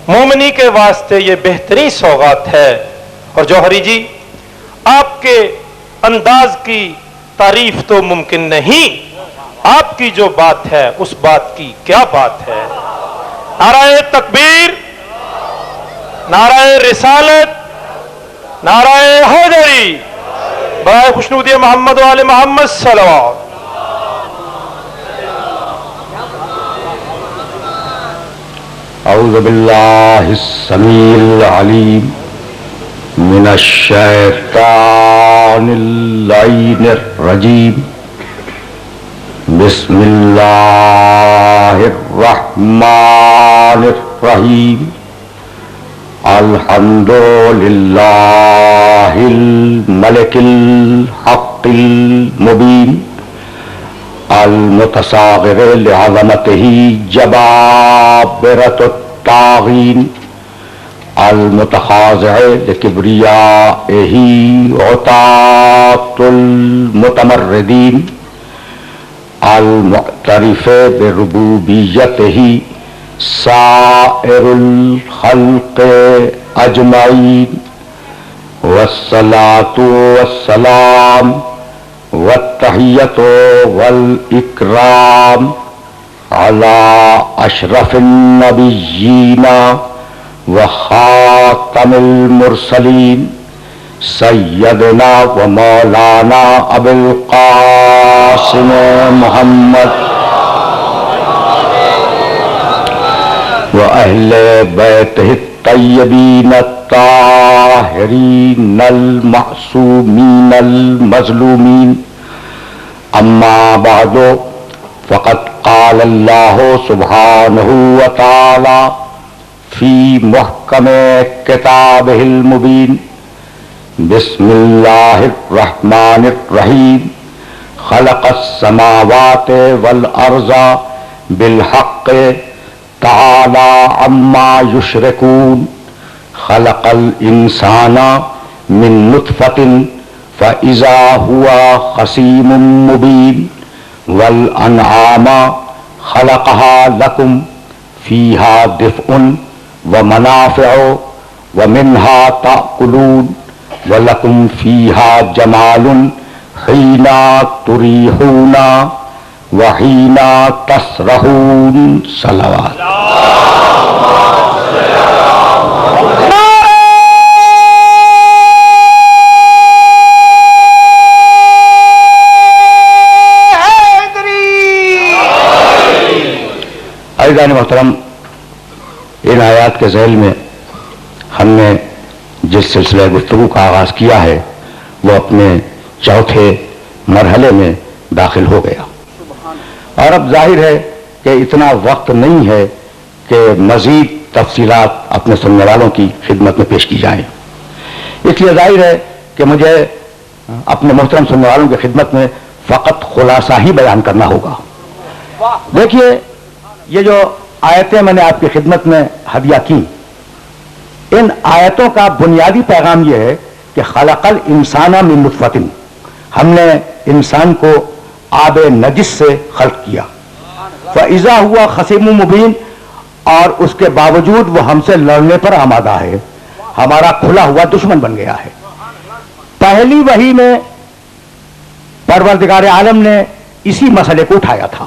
مومنی کے واسطے یہ بہترین سوغات ہے۔ اور جوہری جی، آپ کے انداز کی تعریف تو ممکن نہیں، آپ کی جو بات ہے اس بات کی کیا بات ہے۔ نعرہ تکبیر، نعرہ رسالت، نعرہ حیدری، برائے خوشنودی محمد و آل محمد صلوات۔ اعوذ باللہ السمیع العلیم من الشیطان اللعین الرجیم، بسم اللہ الرحمن الرحیم، الحمد للہ الملک الحق المبین، المتصاغر لعظمته جبابرة الطاغین، المتخاضع لکبریائه عتاة المتمردین، المعترف بربوبیته سائر الخلق اجمعین، والصلاة والسلام والتحیۃ والاکرام علی اشرف النبیین وخاتم المرسلین، سیدنا و مولانا ابی القاسم محمد وأهل بيته الطيبين الطاهرين المعصومين المظلومين، أما بعد، فقد قال الله سبحانه وتعالى في محكم كتابه المبين، بسم الله الرحمن الرحيم، خلق السماوات والأرض بالحق تعالی عما یشرکون، خلق الانسان من نطفة فاذا هو خصیم مبین، والانعام خلقها لکم فیہا دفء ومنافع ومنها تأکلون، ولکم فیہا جمال حین تریحون وحین تسرحون۔ صلوات۔ عزیزان محترم، ان آیات کے ذیل میں ہم نے جس سلسلہ گفتگو کا آغاز کیا ہے وہ اپنے چوتھے مرحلے میں داخل ہو گیا، اور اب ظاہر ہے کہ اتنا وقت نہیں ہے کہ مزید تفصیلات اپنے سننے والوں کی خدمت میں پیش کی جائیں، اس لیے ظاہر ہے کہ مجھے اپنے محترم سننے والوں کی خدمت میں فقط خلاصہ ہی بیان کرنا ہوگا۔ دیکھیے، یہ جو آیتیں میں نے آپ کی خدمت میں ہدیہ کی، ان آیتوں کا بنیادی پیغام یہ ہے کہ خلق الانسان من نطفۃ، ہم نے انسان کو آب نجس سے خلق کیا، فاذا ہوا خصیم مبین، اور اس کے باوجود وہ ہم سے لڑنے پر آمادہ ہے، ہمارا کھلا ہوا دشمن بن گیا ہے۔ پہلی وحی میں پروردگار عالم نے اسی مسئلے کو اٹھایا تھا۔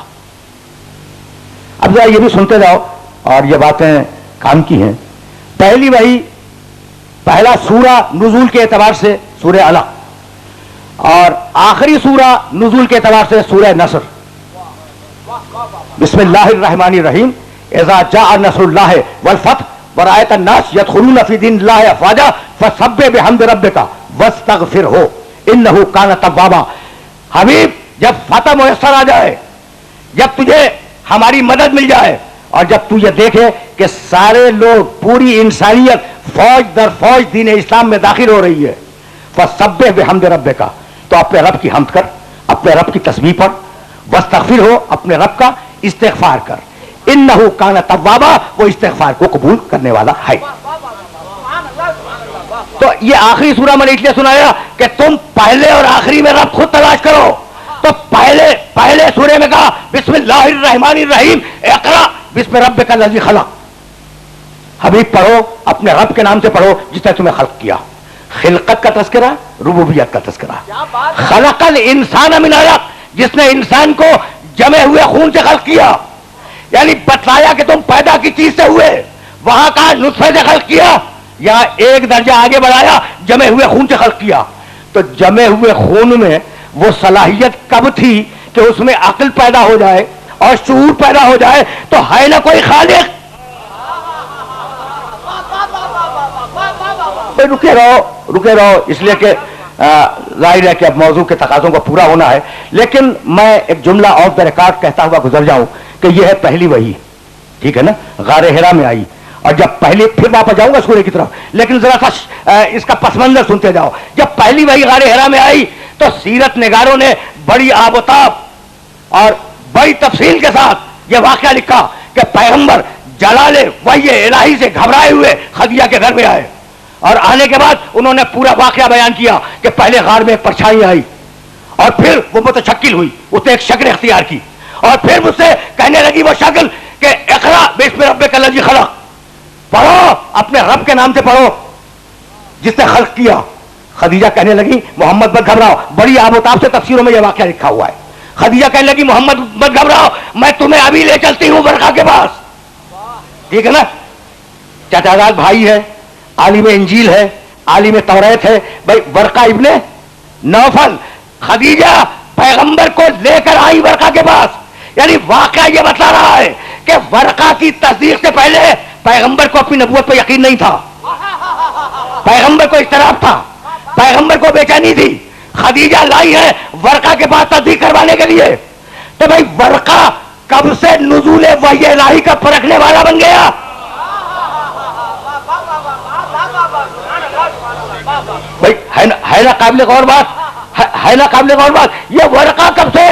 اب ذرا یہ بھی سنتے جاؤ، اور یہ باتیں کام کی ہیں۔ پہلی وحی، پہلا سورہ نزول کے اعتبار سے سورہ علق، اور آخری سورہ نزول کے اعتبار سے سورہ نصر۔ بسم اللہ الرحمن الرحیم، اذا جاء نصر اللہ والفتح ورأیت الناس يدخلون فی دین اللہ افواجا فسبح بحمد ربک واستغفرہ انہ کان توابا۔ حبیب، جب فتح میسر آ جائے، جب تجھے ہماری مدد مل جائے، اور جب تو یہ دیکھے کہ سارے لوگ، پوری انسانیت فوج در فوج دین اسلام میں داخل ہو رہی ہے، فسبح بحمد ربک، تو اپنے رب کی حمد کر، اپنے رب کی تسبیح پڑھ، واستغفر ہو، اپنے رب کا استغفار کر، انہ کان توابا، وہ استغفار کو قبول کرنے والا ہے۔ تو یہ آخری سورہ میں نے اس لیے سنایا کہ تم پہلے اور آخری میں رب خود تلاش کرو۔ تو پہلے سورے میں کہا بسم اللہ الرحمن الرحیم، اقرا بسم ربک الذی خلق۔ حبیب پڑھو، اپنے رب کے نام سے پڑھو جس نے تمہیں خلق کیا. خلقت کا تذکرہ، ربوبیت کا تذکرہ. خلق الانسان من علق، جس نے انسان کو جمے ہوئے خون سے خلق کیا، یعنی بتلایا کہ تم پیدا کی چیز سے ہوئے. وہاں کا نطفے سے خلق کیا، یا ایک درجہ آگے بڑھایا جمے ہوئے خون سے خلق کیا. تو جمے ہوئے خون میں وہ صلاحیت کب تھی کہ اس میں عقل پیدا ہو جائے اور شعور پیدا ہو جائے؟ تو ہے نہ کوئی خالق. رکے رہو اس لیے کہ ظاہر ہے کہ اب موضوع کے تقاضوں کو پورا ہونا ہے، لیکن میں ایک جملہ آف دا ریکارڈ کہتا ہوا گزر جاؤں کہ یہ ہے پہلی وحی، ٹھیک ہے نا، غار حرا میں آئی. اور جب پہلی، پھر واپس جاؤں گا سورہ کی طرف، لیکن ذرا سا اس کا پس منظر سنتے جاؤ. جب پہلی وحی غار حرا میں آئی تو سیرت نگاروں نے بڑی آب و تاب اور بڑی تفصیل کے ساتھ یہ واقعہ لکھا کہ پیغمبر جلال وحی الہی سے گھبرائے ہوئے خدیجہ کے گھر میں آئے، اور آنے کے بعد انہوں نے پورا واقعہ بیان کیا کہ پہلے غار میں ایک پرچھائی آئی اور پھر وہ متشکل ہوئی، اس نے ایک شکل اختیار کی، اور پھر مجھ سے کہنے لگی وہ شکل کہ اقرا بسم ربک الذی خلق، پڑھو اپنے رب کے نام سے پڑھو جس نے خلق کیا. خدیجہ کہنے لگی محمد مت گھبراؤ، بڑی آب و تاب سے تفسیروں میں یہ واقعہ لکھا ہوا ہے. خدیجہ کہنے لگی محمد مت گھبراؤ، میں تمہیں ابھی لے چلتی ہوں ورقہ کے پاس. ٹھیک ہے نا، چچا بھائی ہے، عالم انجیل ہے، عالم توریت ہے بھائی، ورقہ ابن نوفل. خدیجہ پیغمبر کو لے کر آئی ورقہ کے پاس، یعنی واقعہ یہ بتا رہا ہے کہ ورقہ کی تصدیق سے پہلے پیغمبر کو اپنی نبوت پہ یقین نہیں تھا، پیغمبر کو اضطراب تھا، پیغمبر کو بے چینی تھی. خدیجہ لائی ہے ورقہ کے پاس تصدیق کروانے کے لیے. تو بھائی ورقہ کب سے نزول وحی الہی کا پرکھنے والا بن گیا؟ بھائی ہے نا قابل غور بات، ہے نا قابل غور بات. یہ ورقہ کب سے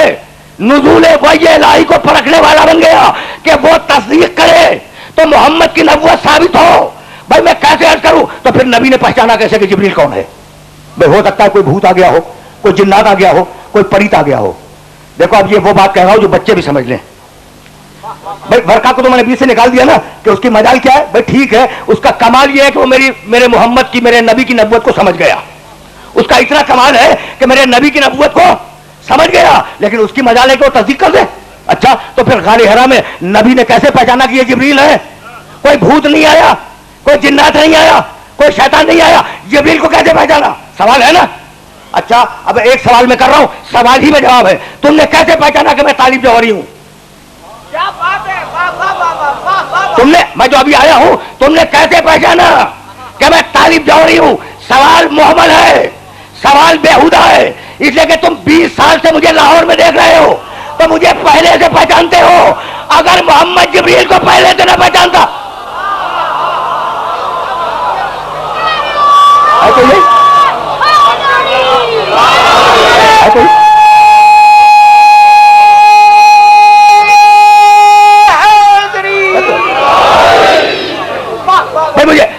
نزول وحی الہی کو پرکھنے والا بن گیا کہ وہ تصدیق کرے تو محمد کی نبوت ثابت ہو. بھائی میں کیسے عرض کروں؟ تو پھر نبی نے پہچانا کیسے کہ جبریل کون ہے؟ بھائی ہو سکتا ہے کوئی بھوت آ گیا ہو، کوئی جنات آ گیا ہو، کوئی پریت آ گیا ہو. دیکھو اب یہ وہ بات کہہ رہا ہوں جو بچے بھی سمجھ لیں. بھائی ورقہ کو تو میں نے بیچ سے نکال دیا نا کہ اس کی مجال کیا ہے. بھائی ٹھیک ہے، اس کا کمال یہ ہے کہ وہ میرے محمد کی، میرے نبی کی نبوت کو سمجھ گیا. اس کا اتنا کمال ہے کہ میرے نبی کی نبوت کو سمجھ گیا، لیکن اس کی مجال ہے کہ وہ تصدیق کر دے. اچھا تو پھر غار حرا میں نبی نے کیسے پہچانا کہ یہ جبریل ہے؟ کوئی بھوت نہیں آیا، کوئی جنات نہیں آیا، کوئی شیطان نہیں آیا، جبریل کو کیسے پہچانا؟ سوال ہے نا. اچھا اب ایک سوال میں کر رہا ہوں، سوال ہی میں جواب ہے. تم نے کیسے پہچانا کہ میں طالب جوہری ہوں؟ تم نے، میں جو ابھی آیا ہوں، تم نے کیسے پہچانا کہ میں طالب جوہری ہوں؟ سوال محمل ہے، سوال بیہودہ ہے، اس لیے کہ تم 20 سال سے مجھے لاہور میں دیکھ رہے ہو تو مجھے پہلے سے پہچانتے ہو. اگر محمد جبریل کو پہلے سے نہ پہچانتا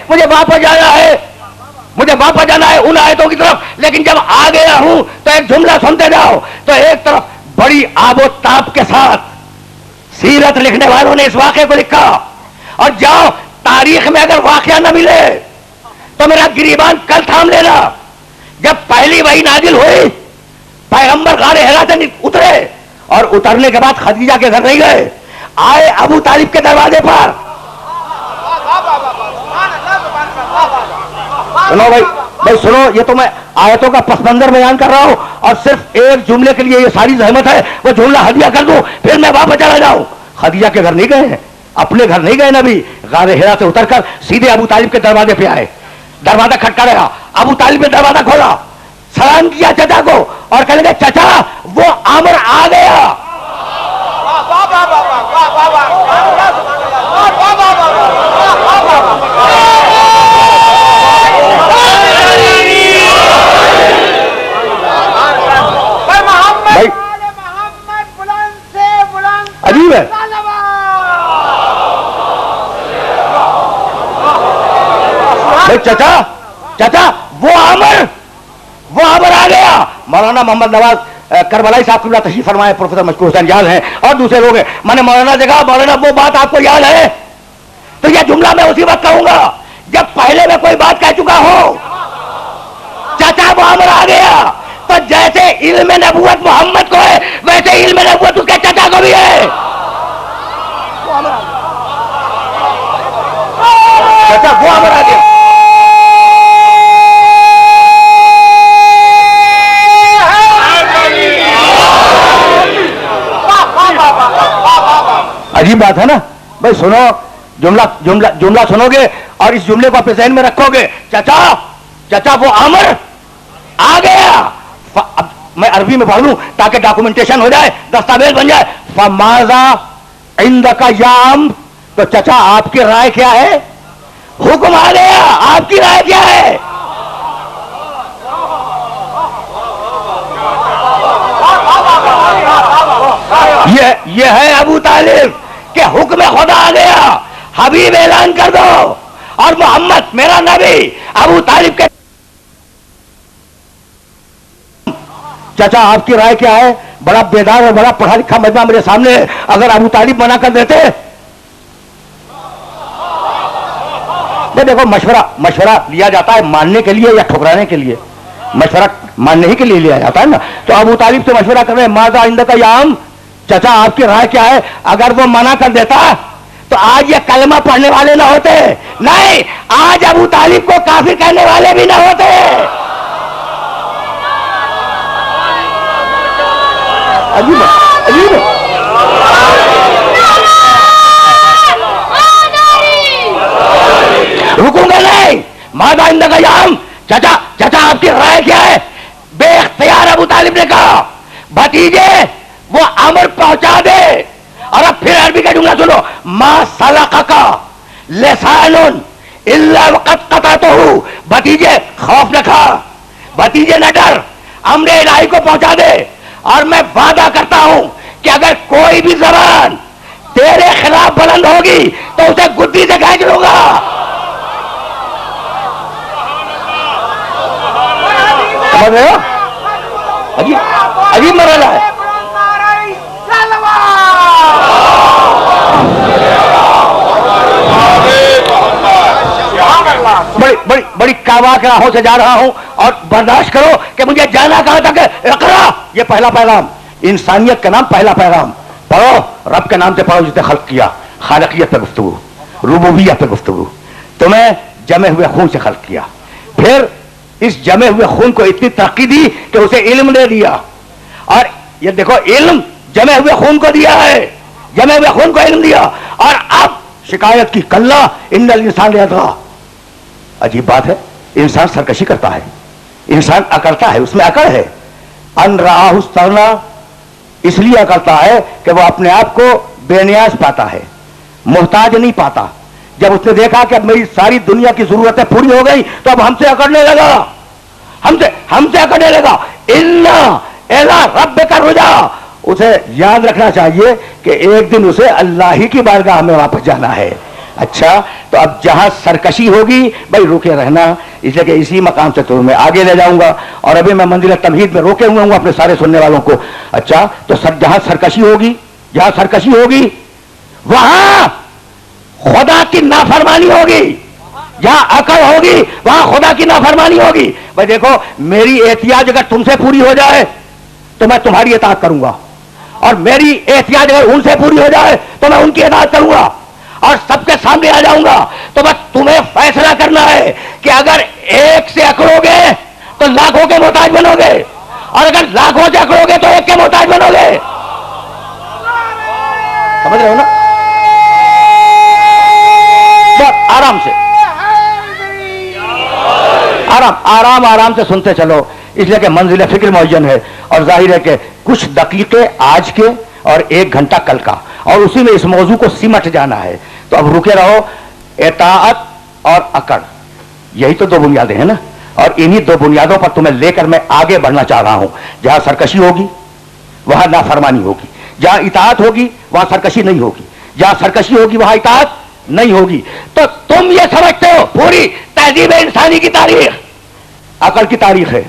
مجھے واپس جانا ہے، مجھے واپس جانا ہے ان آیتوں کی طرف. لیکن جب آ گیا ہوں تو ایک جملہ سنتے جاؤ. تو ایک طرف بڑی آب و تاب کے ساتھ سیرت لکھنے والوں نے اس واقعے کو لکھا، اور جاؤ تاریخ میں اگر واقعہ نہ ملے تو میرا گریبان کل تھام لینا. جب پہلی وحی نازل ہوئی، پیغمبر غار حرا سے اترے، اور اترنے کے بعد خدیجہ کے گھر نہیں گئے، آئے ابو طالب کے دروازے پر. سنو بھائی سنو، یہ تو میں آیتوں کا پس منظر بیان کر رہا ہوں، اور صرف ایک جملے کے لیے یہ ساری زحمت ہے وہ جملہ ہدیہ کر دوں پھر میں واپس چلا جاؤں. خدیجہ کے گھر نہیں گئے ہیں، اپنے گھر نہیں گئے نبی. غار حرا سے اتر کر سیدھے ابو طالب کے دروازے پہ آئے. دروازہ کھٹکا رہا، ابو طالب نے دروازہ کھولا، سلام کیا چچا کو، اور کہنے لگے چچا وہ عامر آ گیا. عجیب ہے. چچا چچا وہ عامر آ گیا. مولانا محمد نواز کربلائی صاحب اللہ تشریف فرمائے، پروفیسر مشکور حسین یاد ہیں، اور دوسرے لوگ ہیں. میں نے مولانا دیکھا، مولانا وہ بات آپ کو یاد ہے تو یہ جملہ میں اسی وقت کہوں گا جب پہلے میں کوئی بات کہہ چکا ہوں. چچا وہ امر آ گیا تو جیسے علم نبوت محمد کو ہے ویسے علم نبوت اس کے چچا کو بھی ہے. چچا وہ امر آ گیا. عجیب بات ہے نا بھائی. سنو جملہ سنو گے اور اس جملے کو اپنے ذہن میں رکھو گے. چچا وہ امر آ گیا. اب میں عربی میں پڑھ لوں تاکہ ڈاکومنٹیشن ہو جائے, دستاویز بن جائے. فماذا عندک یا ام, تو چچا آپ کی رائے کیا ہے؟ حکم آ گیا, آپ کی رائے کیا ہے؟ یہ ہے ابو طالب کہ حکم خدا آ گیا, حبیب اعلان کر دو. اور محمد میرا نبی ابو طالب کے چچا آپ کی رائے کیا ہے؟ بڑا بیدار اور بڑا پڑھا لکھا مجمع میرے سامنے ہے. اگر ابو طالب منع کر دیتے, دیکھو مشورہ لیا جاتا ہے ماننے کے لیے یا ٹھکرانے کے لیے. مشورہ ماننے ہی کے لیے لیا جاتا ہے نا. تو ابو طالب سے مشورہ کر رہے ہیں ماذا عندک یا ام, چچا آپ کی رائے کیا ہے؟ اگر وہ منع کر دیتا تو آج یہ کلمہ پڑھنے والے نہ ہوتے, نہیں آج ابو طالب کو کافر کہنے والے بھی نہ ہوتے. عجیب عجیب رکوں گا نہیں. ماذا عندک یا ام, چچا آپ کی رائے کیا ہے؟ بے اختیار ابو طالب نے کہا بھتیجے وہ امر پہنچا دے. اور اب پھر عربی کا جملہ سنو, ما سلقک لسان الا وقد قطعته. بھتیجے خوف نہ کھا, بھتیجے نہ ڈر, امر الہی کو پہنچا دے. اور میں وعدہ کرتا ہوں کہ اگر کوئی بھی زبان تیرے خلاف بلند ہوگی تو اسے گدی سے کھینچ لوں گا. سمجھ رہے ہو؟ عجیب مرحلہ ہے. بڑی کاواک راہوں سے جا رہا ہوں اور برداشت کرو کہ مجھے جانا کہاں تک ہے. اقرا, یہ پہلا پیغام, انسانیت کا نام پہلا پیغام. پڑھو, رب کے نام سے پڑھو جس نے خلق کیا. خالقیت پہ گفتگو, ربوبیت پہ گفتگو. تمہیں جمے ہوئے خون سے خلق کیا, پھر اس جمے ہوئے خون کو اتنی ترقی دی کہ اسے علم دے دیا. اور یہ دیکھو علم جمے ہوئے خون کو دیا ہے, جمے ہوئے خون کو علم دیا. اور اب شکایت کی کلا ان الانسان لیطغی. عجیب بات ہے, انسان سرکشی کرتا ہے, انسان اکڑتا ہے, اس میں اکڑ ہے. ان رآہ استغنی, اس لیے اکڑتا ہے کہ وہ اپنے آپ کو بے نیاز پاتا ہے, محتاج نہیں پاتا. جب اس نے دیکھا کہ اب میری ساری دنیا کی ضرورتیں پوری ہو گئی تو اب ہم سے اکڑنے لگا, ہم سے اکڑنے لگا. الا الی ربک الرجا. اسے یاد رکھنا چاہیے کہ ایک دن اسے اللہ ہی کی بارگاہ میں واپس جانا ہے. اچھا, تو اب جہاں سرکشی ہوگی بھائی روکے رہنا, اس لیے کہ اسی مقام سے تو میں آگے لے جاؤں گا. اور ابھی میں منزل تمہید میں روکے ہوئے ہوں اپنے سارے سننے والوں کو. اچھا, تو جہاں سرکشی ہوگی وہاں خدا کی نافرمانی ہوگی, جہاں عقل ہوگی وہاں خدا کی نافرمانی ہوگی. بھائی دیکھو, میری احتیاج اگر تم سے پوری ہو جائے تو میں تمہاری اطاعت کروں گا, اور میری احتیاج اگر ان سے پوری ہو جائے تو میں ان کی اطاعت کروں گا. اور سب کے سامنے آ جاؤں گا. تو بس تمہیں فیصلہ کرنا ہے کہ اگر ایک سے اکڑو گے تو لاکھوں کے محتاج بنو گے, اور اگر لاکھوں سے اکڑو گے تو ایک کے محتاج بنو گے. سمجھ رہے ہو نا؟ بس آرام سے, آرام سے سنتے چلو, اس لیے کہ منزل فکر معین ہے. اور ظاہر ہے کہ کچھ دقیقے آج کے اور 1 گھنٹہ کل کا, اور اسی میں اس موضوع کو سمٹ جانا ہے. تو اب رکے رہو. اطاعت اور اکڑ, یہی تو 2 بنیادیں ہیں نا, اور انہی 2 بنیادوں پر تمہیں لے کر میں آگے بڑھنا چاہ رہا ہوں. جہاں سرکشی ہوگی وہاں نافرمانی ہوگی, جہاں اطاعت ہوگی وہاں سرکشی نہیں ہوگی, جہاں سرکشی ہوگی وہاں اطاعت نہیں ہوگی. تو تم یہ سمجھتے ہو پوری تہذیب انسانی کی تاریخ عقل کی تاریخ ہے,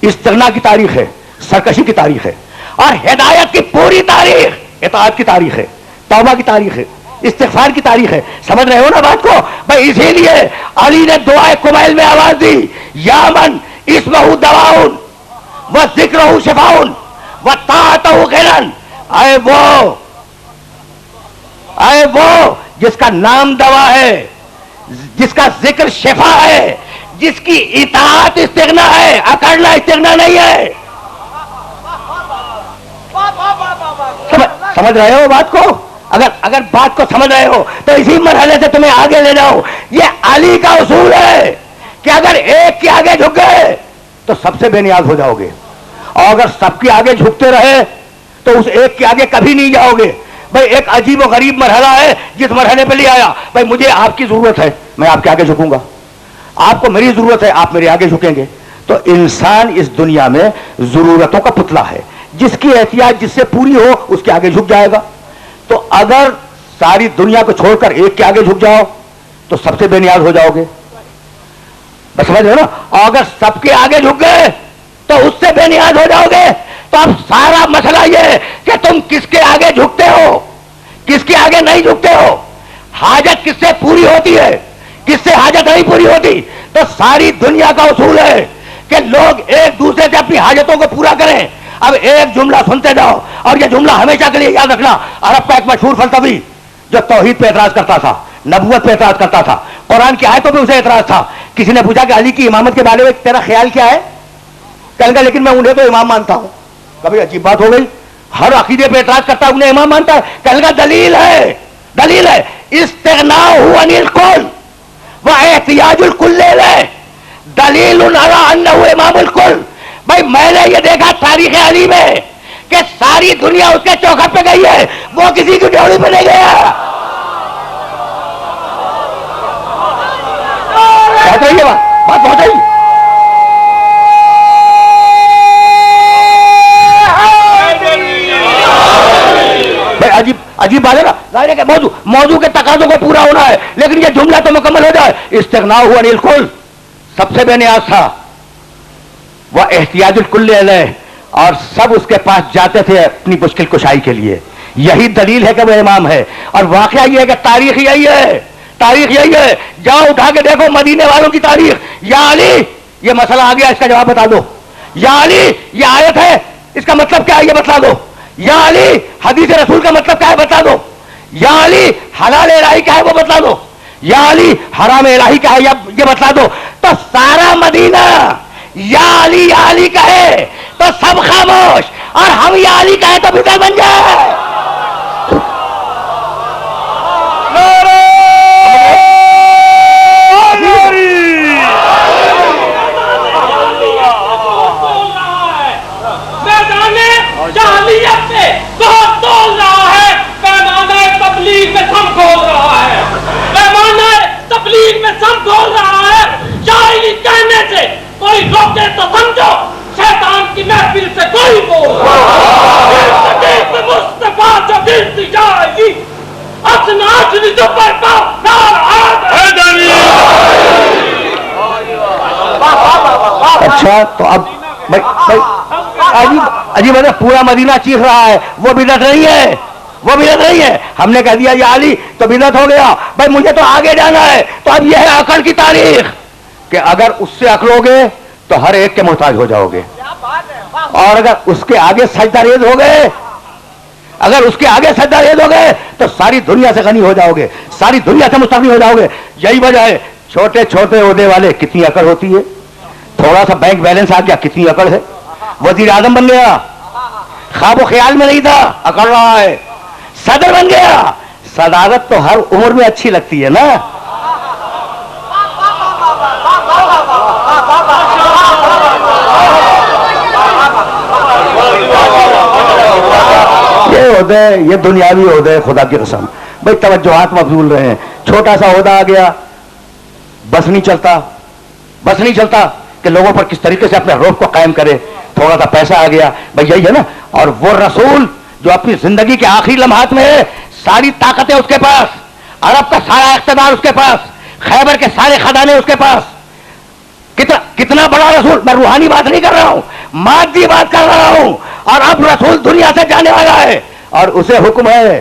استغنا کی تاریخ ہے, سرکشی کی تاریخ ہے, اور ہدایت کی پوری تاریخ اطاعت کی تاریخ ہے, توبہ کی تاریخ ہے. استغفار کی تاریخ ہے. سمجھ رہے ہو نا بات کو بھائی؟ اسی لیے علی نے دعائے کمیل میں آواز دی, یا من اسمہ دواؤن و ذکرہ شفاؤن و طاعتہ غنن. اے وہ جس کا نام دوا ہے, جس کا ذکر شفا ہے, جس کی اطاعت استغنا ہے, اکڑنا استغنا نہیں ہے. سمجھ رہے ہو بات کو؟ اگر بات کو سمجھ رہے ہو تو اسی مرحلے سے تمہیں آگے لے جاؤ. یہ علی کا اصول ہے کہ اگر ایک کے آگے جھک گئے تو سب سے بے نیاز ہو جاؤ گے, اور اگر سب کے آگے جھکتے رہے تو اس ایک کے آگے کبھی نہیں جاؤ گے. بھائی ایک عجیب و غریب مرحلہ ہے جس مرحلے پہ لے آیا, بھائی مجھے آپ کی ضرورت ہے, میں آپ کے آگے جھکوں گا, آپ کو میری ضرورت ہے, آپ میرے آگے جھکیں گے. تو انسان اس دنیا میں ضرورتوں کا پتلا ہے, جس کی احتیاج جس سے پوری ہو اس کے آگے جھک جائے گا. تو اگر ساری دنیا کو چھوڑ کر ایک کے آگے جھک جاؤ تو سب سے بے نیاز ہو جاؤ گے. بس سمجھ رہے ہو نا؟ اور اگر سب کے آگے جھک گئے تو اس سے بے نیاز ہو جاؤ گے. تو اب سارا مسئلہ یہ ہے کہ تم کس کے آگے جھکتے ہو, کس کے آگے نہیں جھکتے ہو, حاجت کس سے پوری ہوتی ہے, کس سے حاجت نہیں پوری ہوتی. تو ساری دنیا کا اصول ہے کہ لوگ ایک دوسرے سے اپنی حاجتوں کو پورا کریں. اب ایک جملہ سنتے جاؤ, اور یہ جملہ ہمیشہ کے لیے یاد رکھنا. عرب کا ایک مشہور فلسفی جو توحید پہ اعتراض کرتا تھا, نبوت پہ اعتراض کرتا تھا, قرآن کی آیتوں پہ اسے اعتراض تھا. کسی نے پوچھا کہ علی کی امامت کے بارے میں تیرا خیال کیا ہے؟ کہنے لگا لیکن میں انہیں تو امام مانتا ہوں. کبھی عجیب بات ہو گئی, ہر عقیدے پہ اعتراض کرتا ہے, انہیں امام مانتا ہے. کہنے لگا دلیل ہے, دلیل ہے, استغناء عن الکل و احتیاج الکل دلیل علی انہ امام الکل. بھائی میں نے یہ دیکھا تاریخ علی میں کہ ساری دنیا اس کے چوکھٹ پہ گئی ہے, وہ کسی کی ڈیوڑی پہ نہیں گیا. بات پہنچ رہی. بھائی عجیب بات ہے نا, ظاہر ہے کہ موضوع کے تقاضوں کو پورا ہونا ہے, لیکن یہ جملہ تو مکمل ہو جائے. استغناء عن الکل, سب سے بے نیاز تھا, وہ احتیاج الکل علیہ, اور سب اس کے پاس جاتے تھے اپنی مشکل کشائی کے لیے. یہی دلیل ہے کہ وہ امام ہے. اور واقعہ یہ ہے کہ تاریخ یہی ہے, تاریخ یہی ہے. جاؤ اٹھا کے دیکھو مدینے والوں کی تاریخ. یا علی یہ مسئلہ آ گیا, اس کا جواب بتا دو. یا علی یہ آیت ہے, اس کا مطلب کیا ہے یہ بتا دو. یا علی حدیث رسول کا مطلب کیا ہے بتا دو. یا علی حلال الہی کیا ہے وہ بتا دو. یا علی حرام الہی کیا ہے یہ بتا دو. تو سارا مدینہ یا علی کہے تو سب خاموش, اور ہم یا علی کہے تو بدعت بن جائے. بہت توڑ رہا ہے, پیمانہ تبلیغ میں سم کھول رہا ہے, پیمانہ تبلیغ میں سم کھول رہا ہے. شاعری کہنے سے کوئی روکے تو سمجھو شیطان کی محفل سے کوئی بول مصطفیٰ جو گرتی جائے گی اصناج جو برپا نار. اچھا تو اب عجیب ہے, پورا مدینہ چیخ رہا ہے, وہ بدعت نہیں ہے, وہ بدعت نہیں ہے. ہم نے کہہ دیا یا علی تو بدعت ہو گیا. بھائی مجھے تو آگے جانا ہے. تو اب یہ ہے عقل کی تاریخ کہ اگر اس سے عقلو گے تو ہر ایک کے محتاج ہو جاؤ گے, اور اگر اس کے آگے سجدہ ریز ہو گئے, اگر اس کے آگے سجدہ ریز ہو گئے تو ساری دنیا سے غنی ہو جاؤ گے, ساری دنیا سے مستغنی ہو جاؤ گے. یہی وجہ ہے چھوٹے چھوٹے عہدے والے کتنی عقل ہوتی ہے, تھوڑا سا بینک بیلنس آ گیا کتنی عقل ہے. وزیر اعظم بن گیا, خواب و خیال میں نہیں تھا, اکڑ رہا ہے. صدر بن گیا, صدارت تو ہر عمر میں اچھی لگتی ہے نا. یہ عہدے, یہ دنیاوی عہدے, خدا کی قسم بھائی توجہات مفضول رہے ہیں. چھوٹا سا عہدہ آ گیا, بس نہیں چلتا, بس نہیں چلتا کہ لوگوں پر کس طریقے سے اپنے روح کو قائم کرے. تھوڑا سا پیسہ آ گیا, بھائی یہی ہے نا. اور وہ رسول جو اپنی زندگی کے آخری لمحات میں ہے, ساری طاقتیں اس کے پاس, عرب کا سارا اقتدار اس کے پاس, خیبر کے سارے خزانے اس کے پاس. کتنا بڑا رسول. میں روحانی بات نہیں کر رہا ہوں, مادی بات کر رہا ہوں. اور اب رسول دنیا سے جانے والا ہے, اور اسے حکم ہے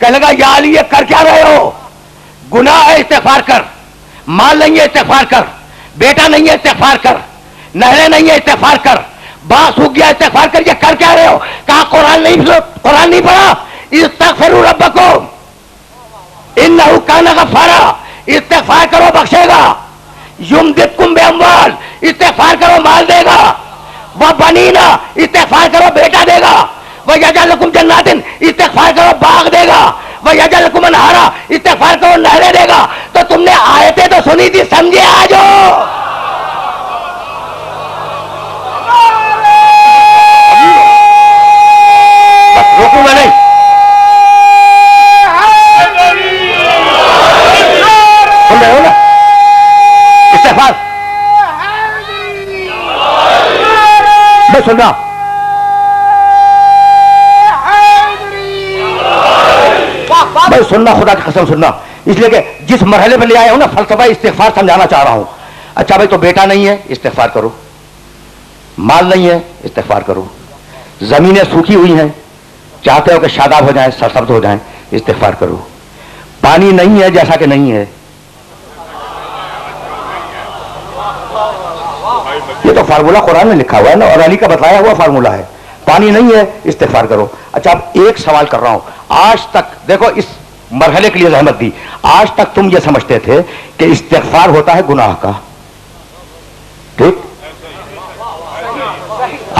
کہنے لگا یا علی یہ کر کیا رہے ہو؟ گناہ ہے استغفار کر، مال نہیں ہے استغفار کر، بیٹا نہیں ہے استغفار کر، نہریں نہیں ہے استغفار کر، باغ سوکھ گیا استغفار کر، یہ کر کیا رہے ہو؟ کہا قرآن نہیں پڑھا؟ استغفروا ربکم انہ کان غفارا، استغفار کرو بخشے گا، یمددکم باموال، استغفار کرو مال دے گا، وبنینا، استغفار کرو بیٹا دے گا، ویجعل لکم جنات، استغفار کرو باغ دے گا، ویجعل لکم انہارا، استغفار کرو نہریں دے گا۔ تو تم نے آیتیں تو سنی تھی، سمجھے آج ہو؟ روکوں گا نہیں، سن رہے ہو نا؟ استغفار میں سن رہا، میں سننا، خدا کی قسم سننا، اس لیے کہ جس مرحلے میں لے آئے ہوں نا فلسفہ استغفار سمجھانا چاہ رہا ہوں۔ اچھا بھائی، تو بیٹا نہیں ہے استغفار کرو، مال نہیں ہے استغفار کرو، زمینیں سوکھی ہوئی ہیں چاہتے ہو کہ شاداب ہو جائیں، سرسبز ہو جائیں، استغفار کرو، پانی نہیں ہے جیسا کہ نہیں ہے، یہ تو فارمولہ قرآن میں لکھا ہوا ہے نا، اور علی کا بتایا ہوا فارمولہ ہے، پانی نہیں ہے استغفار کرو۔ اچھا اب ایک سوال کر رہا ہوں، آج تک دیکھو اس مرحلے کے لیے زحمت دی، آج تک تم یہ سمجھتے تھے کہ استغفار ہوتا ہے گناہ کا، ٹھیک؟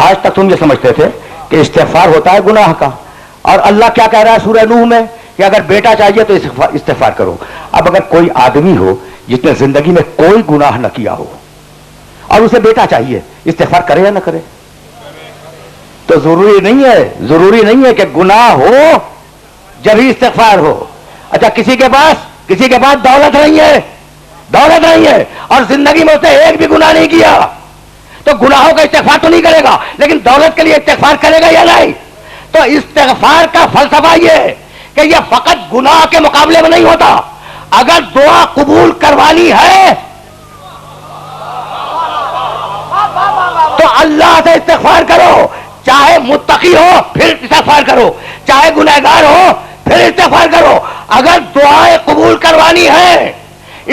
آج تک تم یہ سمجھتے تھے کہ استغفار ہوتا ہے گناہ کا، اور اللہ کیا کہہ رہا ہے سورہ نوح میں کہ اگر بیٹا چاہیے تو استغفار کرو۔ اب اگر کوئی آدمی ہو جس نے زندگی میں کوئی گناہ نہ کیا ہو اور اسے بیٹا چاہیے، استغفار کرے یا نہ کرے؟ تو ضروری نہیں ہے کہ گناہ ہو جب ہی استغفار ہو۔ اچھا کسی کے پاس دولت نہیں ہے اور زندگی میں اس نے ایک بھی گناہ نہیں کیا، تو گناہوں کا استغفار تو نہیں کرے گا، لیکن دولت کے لیے استغفار کرے گا یا نہیں؟ تو استغفار کا فلسفہ یہ ہے کہ یہ فقط گناہ کے مقابلے میں نہیں ہوتا، اگر دعا قبول کروانی ہے تو اللہ سے استغفار کرو، چاہے متقی ہو پھر استغفار کرو، چاہے گنہگار ہو پھر استغفار کرو، اگر دعائیں قبول کروانی ہے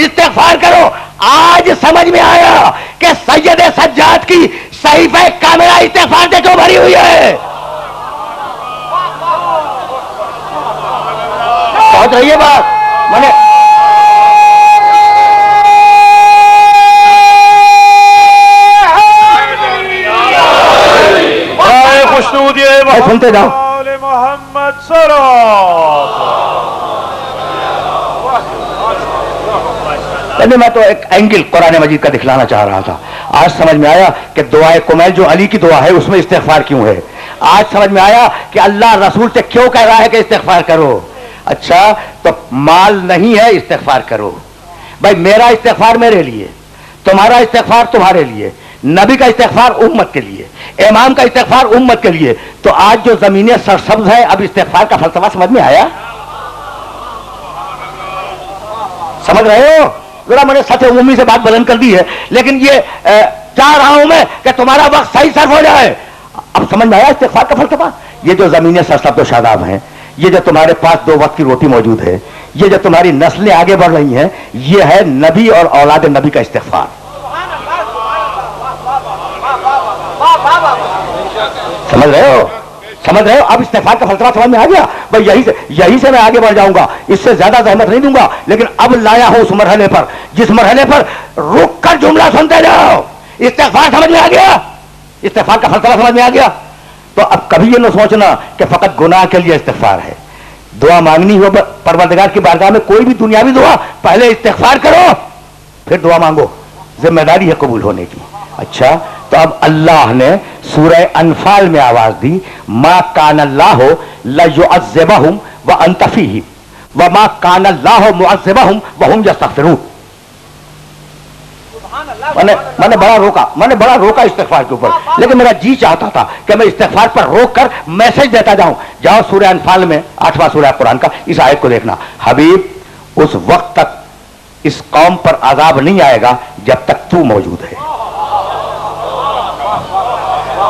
استغفار کرو۔ آج سمجھ میں آیا کہ سید سجاد کی صحیفہ کاملہ استغفار سے کیوں بھری ہوئی ہے؟ پہنچ رہی ہے بات؟ میں نے سنتے جاؤ، محمد سلام۔ میں تو ایک اینگل قرآن مجید کا دکھلانا چاہ رہا تھا۔ آج سمجھ میں آیا کہ دعائے کمیل جو علی کی دعا ہے اس میں استغفار کیوں ہے، آج سمجھ میں آیا کہ اللہ رسول سے کیوں کہہ رہا ہے کہ استغفار کرو۔ اچھا تو مال نہیں ہے استغفار کرو، بھائی میرا استغفار میرے لیے، تمہارا استغفار تمہارے لیے، نبی کا استغفار امت کے لیے، امام کا استغفار امت کے لیے، تو آج جو زمینیں سرسبز ہے اب استغفار کا فلسفہ سمجھ میں آیا؟ سمجھ رہے ہو؟ ذرا میں نے سطح عمومی سے بات بلند کر دی ہے، لیکن یہ چاہ رہا ہوں میں کہ تمہارا وقت صحیح صرف ہو جائے۔ اب سمجھ میں آیا استغفار کا فلسفہ؟ یہ جو زمینیں سرسبز و شاداب ہیں، یہ جو تمہارے پاس 2 وقت کی روٹی موجود ہے، یہ جو تمہاری نسلیں آگے بڑھ رہی ہیں، یہ ہے نبی اور اولاد نبی کا استغفار۔ سمجھ رہے ہو؟ اب استغفار کا فلسفہ سمجھ میں آ گیا؟ بھائی یہی سے میں آگے بڑھ جاؤں گا، اس سے زیادہ زحمت نہیں دوں گا، لیکن اب لایا ہوں اس مرحلے پر جس مرحلے پر رک کر جملہ سنتے جاؤ۔ استغفار سمجھ میں آ گیا؟ استغفار کا فلسفہ سمجھ میں آ گیا؟ تو اب کبھی یہ نہ سوچنا کہ فقط گناہ کے لیے استغفار ہے۔ دعا مانگنی ہو پروردگار کی بارگاہ میں کوئی بھی دنیاوی دعا، پہلے استغفار کرو پھر دعا مانگو، ذمہ داری ہے قبول ہونے کی۔ اچھا تو اب اللہ نے سورہ انفال میں آواز دی، ما کان اللہ لیعذبہم وانت فیہم وما کان اللہ معذبہم وہم یستغفرون۔ میں نے بڑا روکا استغفار کے اوپر، لیکن میرا جی چاہتا تھا کہ میں استغفار پر روک کر میسج دیتا جاؤں۔ جاؤ سورہ انفال میں 8واں سورہ قرآن کا اس آیت کو دیکھنا، حبیب اس وقت تک اس قوم پر عذاب نہیں آئے گا جب تک تو موجود ہے،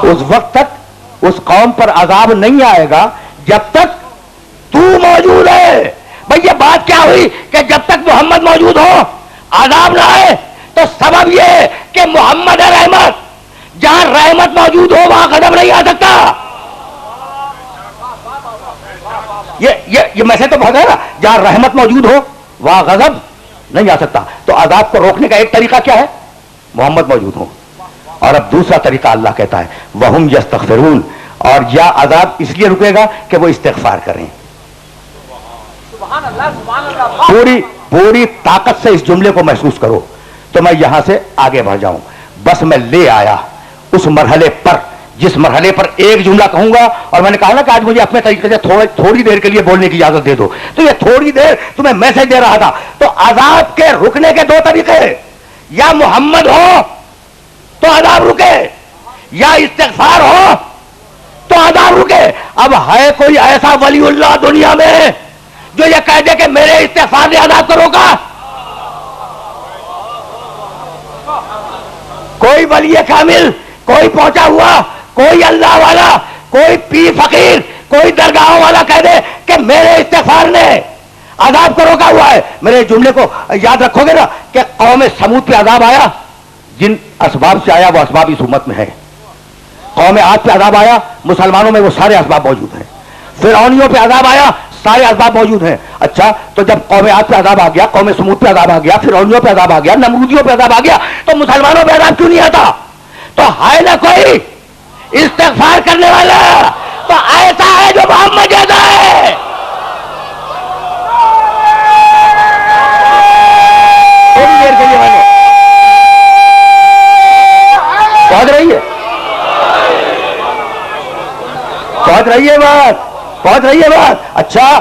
اس وقت تک اس قوم پر عذاب نہیں آئے گا جب تک تو موجود ہے۔ ہے بھئی یہ بات کیا ہوئی کہ جب تک محمد موجود ہو عذاب نہ آئے؟ تو سبب یہ ہے کہ محمد ہے رحمت، جہاں رحمت موجود ہو وہاں غضب نہیں آ سکتا. یہ میسج تو بہت ہے نا، جہاں رحمت موجود ہو وہاں غضب نہیں آ سکتا. تو عذاب کو روکنے کا ایک طریقہ کیا ہے؟ محمد موجود ہو. اور اب دوسرا طریقہ اللہ کہتا ہے وَهُمْ يَسْتَغْفِرُونَ، اور یا عذاب اس لیے رکے گا کہ وہ استغفار کریں. پوری طاقت سے اس جملے کو محسوس کرو. تو میں یہاں سے آگے بڑھ جاؤں، بس میں لے آیا اس مرحلے پر جس مرحلے پر ایک جملہ کہوں گا. اور میں نے کہا نا کہ آج مجھے اپنے طریقے سے تھوڑی دیر کے لیے بولنے کی اجازت دے دو. تو یہ تھوڑی دیر تمہیں میسج دے رہا تھا. تو عذاب کے رکنے کے دو طریقے، یا محمد ہو تو عذاب رکے، یا استغفار ہو تو عذاب رکے. اب ہے کوئی ایسا ولی اللہ دنیا میں جو یہ کہہ دے کہ میرے استغفار نے عذاب کو روکا؟ کوئی ولی کامل، کوئی پہنچا ہوا، کوئی اللہ والا، کوئی پیر فقیر، کوئی درگاہوں والا کہہ دے کہ میرے استغفار نے عذاب کو روکا ہوا ہے؟ میرے جملے کو یاد رکھو گے نا کہ قوم سمود پہ عذاب آیا، جن اسباب سے آیا وہ اسباب اس امت میں ہے. قوم عاد پہ عذاب آیا، مسلمانوں میں وہ سارے اسباب موجود ہیں. فرعونیوں پہ عذاب آیا، سارے اسباب موجود ہیں. اچھا تو جب قوم عاد پہ عذاب آ گیا، قوم سمود پہ عذاب آ گیا، فرعونیوں پہ عذاب آ گیا، نمرودیوں پہ عذاب آ گیا، تو مسلمانوں پہ عذاب کیوں نہیں آتا؟ تو ہے نا کوئی استغفار کرنے والا، تو ایسا ہے جو محمد جیسا ہے. تھوڑی دیر کے لیے میں نے پہنچ رہی ہے بات. اچھا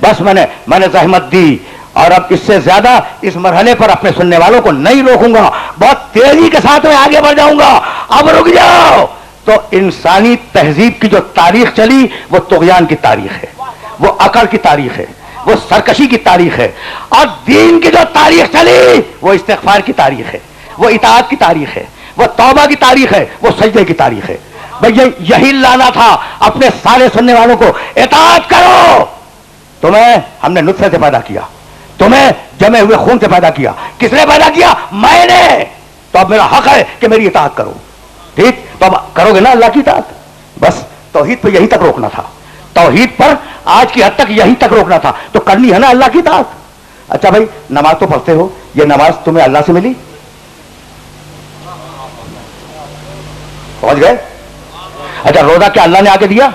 بس میں نے زحمت دی، اور اب اس سے زیادہ اس مرحلے پر اپنے سننے والوں کو نہیں روکوں گا. بہت تیزی کے ساتھ میں آگے بڑھ جاؤں گا. اب رک جاؤ. تو انسانی تہذیب کی جو تاریخ چلی وہ طغیان کی تاریخ ہے، وہ عقل کی تاریخ ہے، وہ سرکشی کی تاریخ ہے. اور دین کی جو تاریخ چلی وہ استغفار کی تاریخ ہے، وہ اطاعت کی تاریخ ہے، وہ توبہ کی تاریخ ہے، وہ سجدے کی تاریخ ہے. بھئی یہی لانا تھا اپنے سارے سننے والوں کو. اطاعت کرو. تمہیں ہم نے نطفے سے پیدا کیا، تمہیں جمے ہوئے خون سے پیدا کیا. کس نے پیدا کیا؟ میں نے. تو اب میرا حق ہے کہ میری اطاعت کرو. ٹھیک؟ تو اب کرو گے نا اللہ کی اطاعت. بس توحید پہ یہیں تک روکنا تھا، توحید پر آج کی حد تک یہیں تک روکنا تھا. تو کرنی ہے نا اللہ کی اطاعت. اچھا بھائی نماز تو پڑھتے ہو، یہ نماز تمہیں اللہ سے ملی؟ پہنچ گئے؟ اچھا روزہ کیا اللہ نے آ کے دیا؟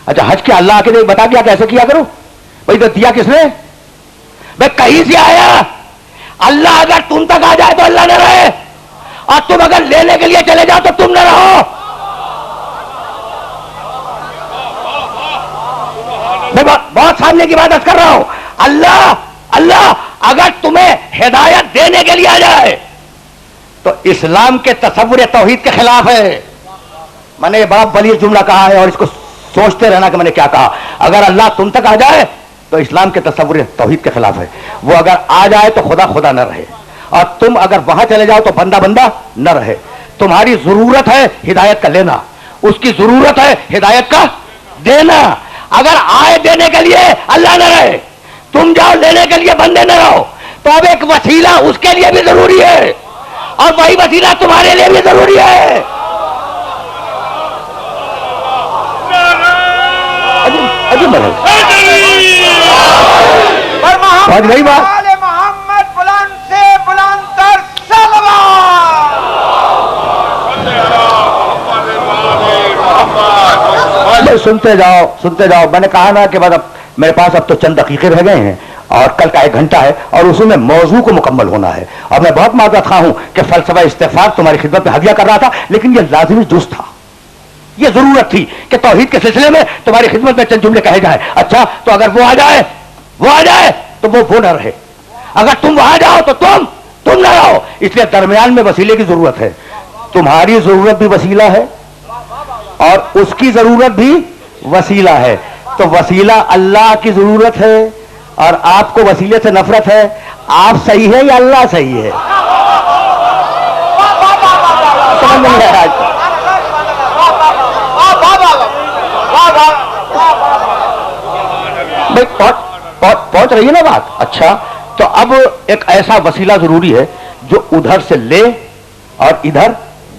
اچھا حج کیا اللہ آ کے بتا دیا کیسے کیا کرو؟ بھائی تو دیا کس نے؟ بھائی کہیں سے آیا؟ اللہ اگر تم تک آ جائے تو اللہ نہ رہے، اور تم اگر لینے کے لیے چلے جاؤ تو تم نہ رہو. میں بہت سامنے کی بات کر رہا ہوں. اللہ اگر تمہیں ہدایت دینے کے لیے آ جائے تو اسلام کے تصور توحید کے خلاف ہے. میں نے یہ بڑا بلیغ جملہ کہا ہے اور اس کو سوچتے رہنا کہ میں نے کیا کہا. اگر اللہ تم تک آ جائے تو اسلام کے تصور توحید کے خلاف ہے. وہ اگر آ جائے تو خدا نہ رہے، اور تم اگر وہاں چلے جاؤ تو بندہ نہ رہے. تمہاری ضرورت ہے ہدایت کا لینا، اس کی ضرورت ہے ہدایت کا دینا. اگر آئے دینے کے لیے اللہ نہ رہے، تم جاؤ لینے کے لیے بندے نہ رہو، تو اب ایک وسیلہ اس کے لیے بھی ضروری ہے، اور وہی وسیلہ تمہارے لیے بھی ضروری ہے. محمد بلند سے بلند تر سلوات. سنتے جاؤ. میں نے کہا نا کہ اب میرے پاس اب تو چند دقیقے رہ گئے ہیں اور کل کا 1 گھنٹہ ہے، اور اسی میں موضوع کو مکمل ہونا ہے. اور میں بہت معذرت خواہ ہوں کہ فلسفہ استغفار تمہاری خدمت میں ہدیہ کر رہا تھا، لیکن یہ لازمی جز تھا، یہ ضرورت تھی کہ توحید کے سلسلے میں تمہاری خدمت میں چند جملے کہے جائیں. اچھا تو اگر وہ آ جائے تو وہ نہ رہے، اگر تم وہاں جاؤ تو تم نہ رہو. اس لیے درمیان میں وسیلے کی ضرورت ہے. تمہاری ضرورت بھی وسیلہ ہے اور اس کی ضرورت بھی وسیلہ ہے. تو وسیلہ اللہ کی ضرورت ہے اور آپ کو وسیلے سے نفرت ہے. آپ صحیح ہے یا اللہ صحیح ہے؟ سمجھ نہیں آیا. پہنچ رہی ہے نا بات؟ اچھا تو اب ایک ایسا وسیلہ ضروری ہے جو ادھر سے لے اور ادھر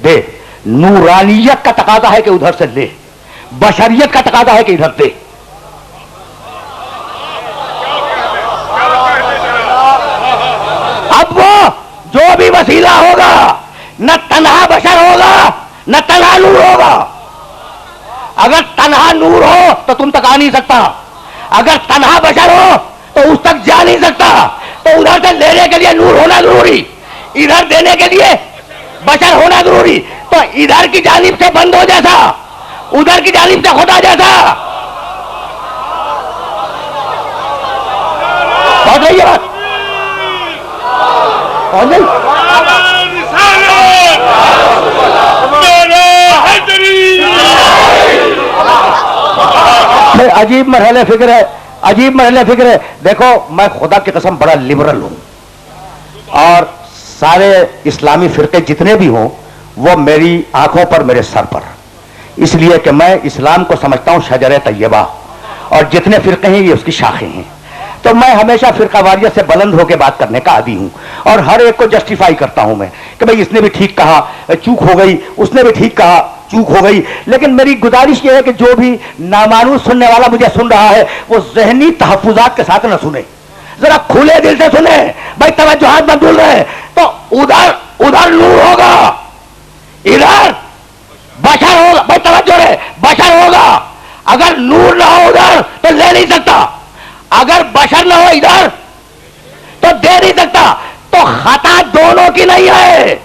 دے. نورانیت کا تقاضا ہے کہ ادھر سے لے، بشریت کا تقاضا ہے کہ ادھر دے. اب وہ جو بھی وسیلہ ہوگا نہ تنہا بشر ہوگا نہ تنہا نور ہوگا. اگر تنہا نور ہو تو تم تک آ نہیں سکتا، اگر تنہا بشر ہو تو اس تک جا نہیں سکتا. تو ادھر سے لینے کے لیے نور ہونا ضروری، ادھر دینے کے لیے بشر ہونا ضروری. تو ادھر کی جانب سے بندوں جیسا، ادھر کی جانب سے خدا جیسا. پہنچ رہی ہے بات؟ پہنچ گئی؟ عجیب مرحلے فکر ہے، عجیب مرحلے فکر ہے. دیکھو میں خدا کی قسم بڑا لبرل ہوں، اور سارے اسلامی فرقے جتنے بھی ہوں وہ میری آنکھوں پر، میرے سر پر، اس لیے کہ میں اسلام کو سمجھتا ہوں شجر طیبہ، اور جتنے فرقے ہیں یہ اس کی شاخیں ہیں. تو میں ہمیشہ فرقہ واریت سے بلند ہو کے بات کرنے کا عادی ہوں، اور ہر ایک کو جسٹیفائی کرتا ہوں میں کہ بھئی اس نے بھی ٹھیک کہا، چوک ہو گئی، اس نے بھی ٹھیک کہا، چوک ہو گئی. لیکن میری گزارش یہ ہے کہ جو بھی نامانوس سننے والا مجھے سن رہا ہے وہ ذہنی تحفظات کے ساتھ نہ سنے، ذرا کھلے دل سے سنے. بھائی توجہات مبذول رہے. تو ادھر نور ہوگا، ادھر بشر ہوگا. بھائی توجہ رہے، بشر ہوگا. اگر نور نہ ہو ادھر تو لے نہیں سکتا، اگر بشر نہ ہو ادھر تو دے نہیں سکتا. تو خطا دونوں کی نہیں ہے،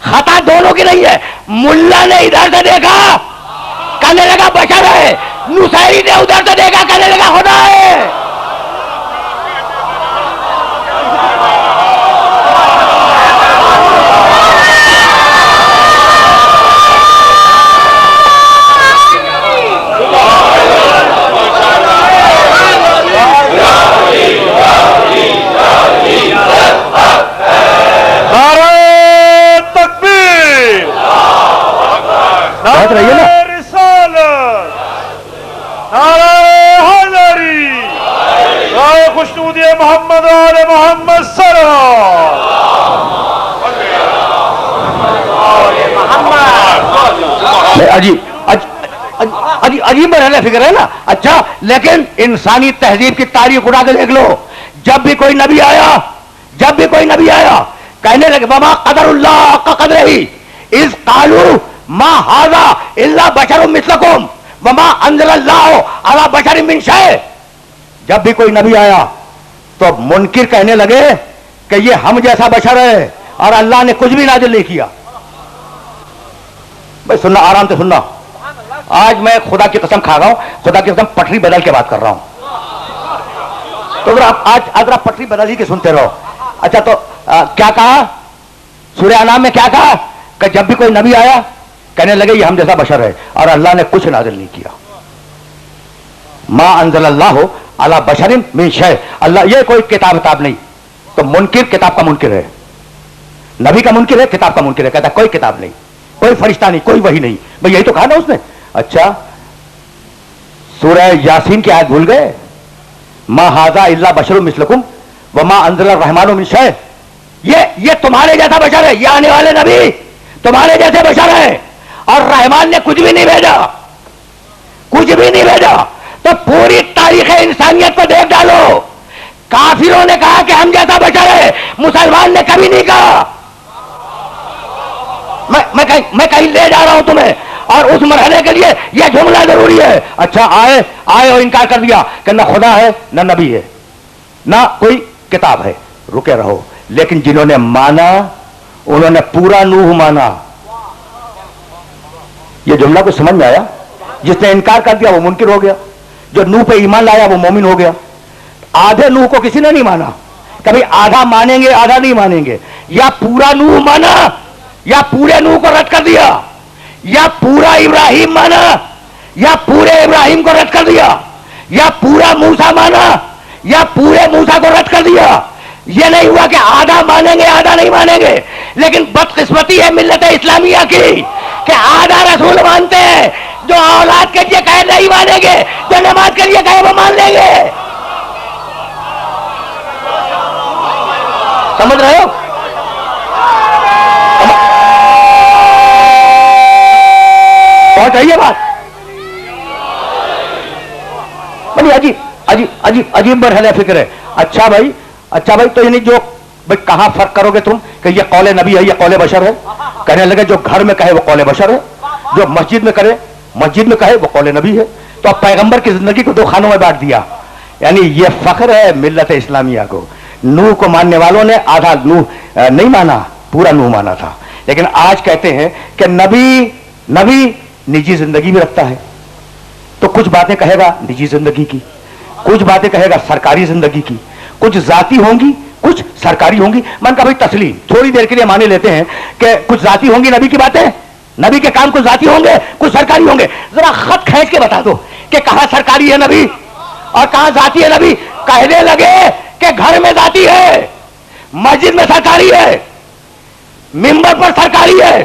خطا دونوں کی نہیں ہے. ملا نے ادھر سے دیکھا کہنے لگا بشر ہے، نصیری نے ادھر سے دیکھا کہنے لگا خدا ہے. رہی ہے نا؟ رسالت، نعرہ حیدری، نعرہ خوشنودی محمد آل محمد عجیب مرحلہ فکر ہے نا. اچھا لیکن انسانی تہذیب کی تاریخ اڑا کے دیکھ لو. جب بھی کوئی نبی آیا، جب بھی کوئی نبی آیا کہنے لگے وما قدر اللہ کا قدر ہی اذ قالوا ما ھذا الا بشر مثلکم وما انزل اللہ علی بشر من شیء. جب بھی کوئی نبی آیا تو منکر کہنے لگے کہ یہ ہم جیسا بشر ہے اور اللہ نے کچھ بھی نازل نہیں کیا. بھائی سننا، آرام سے سننا. آج میں خدا کی قسم کھا رہا ہوں، خدا کی قسم پٹری بدل کے بات کر رہا ہوں. تو اگر آپ پٹری بدل ہی کے سنتے رہو. اچھا تو کیا کہا سورہ انعام میں؟ کیا کہا کہ جب بھی کوئی نبی آیا کہنے لگے یہ ہم جیسا بشر ہے اور اللہ نے کچھ نازل نہیں کیا. ما انزل اللہ علی بشر من شیء. اللہ یہ کوئی کتاب نہیں. تو منکر کتاب کا منکر ہے، نبی کا منکر ہے، کتاب کا منکر ہے. کہتا کوئی کتاب نہیں، کوئی فرشتہ نہیں، کوئی وحی نہیں. بھئی یہی تو کہا نا اس نے. اچھا سورہ یاسین کی آیت بھول گئے؟ ما ھذا الا بشر مثلکم وما انزل الرحمن من شیء. یہ تمہارے جیسا بشر ہے، یہ آنے والے نبی تمہارے جیسے بشر ہیں اور رحمان نے کچھ بھی نہیں بھیجا، کچھ بھی نہیں بھیجا. تو پوری تاریخ انسانیت کو دیکھ ڈالو. کافروں نے کہا کہ ہم جیسا بشر ہے، مسلمان نے کبھی نہیں کہا. میں کہیں لے جا رہا ہوں تمہیں، اور اس مرحلے کے لیے یہ جملہ ضروری ہے. اچھا آئے اور انکار کر دیا کہ نہ خدا ہے نہ نبی ہے نہ کوئی کتاب ہے. رکے رہو. لیکن جنہوں نے مانا انہوں نے پورا نوح مانا. یہ جملہ کو سمجھ میں آیا؟ جس نے انکار کر دیا وہ منکر ہو گیا، جو نوح پہ ایمان لایا وہ مومن ہو گیا. آدھے نوح کو کسی نے نہیں مانا. کبھی آدھا مانیں گے آدھا نہیں مانیں گے. یا پورا نوح مانا یا پورے نوح کو رد کر دیا، یا پورا ابراہیم مانا یا پورے ابراہیم کو رد کر دیا، یا پورا موسیٰ مانا یا پورے موسیٰ کو رد کر دیا. یہ نہیں ہوا کہ آدھا مانیں گے آدھا نہیں مانیں گے. لیکن بدقسمتی ہے ملت اسلامیہ کی کہ آدھا رسول مانتے ہیں، جو اولاد کے لیے کہے نہیں مانیں گے، جو نماز کے لیے کہے وہ مان لیں گے. سمجھ رہے ہو؟ پہنچ رہی ہے بات؟ بڑی عجیب مرحلہ فکر ہے. اچھا بھائی تو یعنی جو بھائی کہاں فرق کرو گے تم کہ یہ قول نبی ہے یہ قول بشر ہے؟ کہنے لگے جو گھر میں کہے وہ قول بشر ہے, جو مسجد میں کہے وہ قول نبی ہے. تو اب پیغمبر کی زندگی کو دو خانوں میں بانٹ دیا. یعنی یہ فخر ہے ملت اسلامیہ کو. نوح کو ماننے والوں نے آدھا نوح نہیں مانا, پورا نوح مانا تھا. لیکن آج کہتے ہیں کہ نبی نجی زندگی بھی رکھتا ہے, تو کچھ باتیں کہے گا نجی زندگی کی, کچھ باتیں کہے گا سرکاری زندگی کی, کچھ ذاتی ہوں گی کچھ سرکاری ہوں گی. من کا بھائی تسلیم تھوڑی دیر کے لیے مانے لیتے ہیں کہ کچھ ذاتی ہوں گی نبی کی باتیں, نبی کے کام کچھ ذاتی ہوں گے کچھ سرکاری ہوں گے. ذرا خط کھینچ کے بتا دو کہ کہاں سرکاری ہے نبی اور کہاں ذاتی ہے نبی. کہنے لگے کہ گھر میں ذاتی ہے, مسجد میں سرکاری ہے, ممبر پر سرکاری ہے,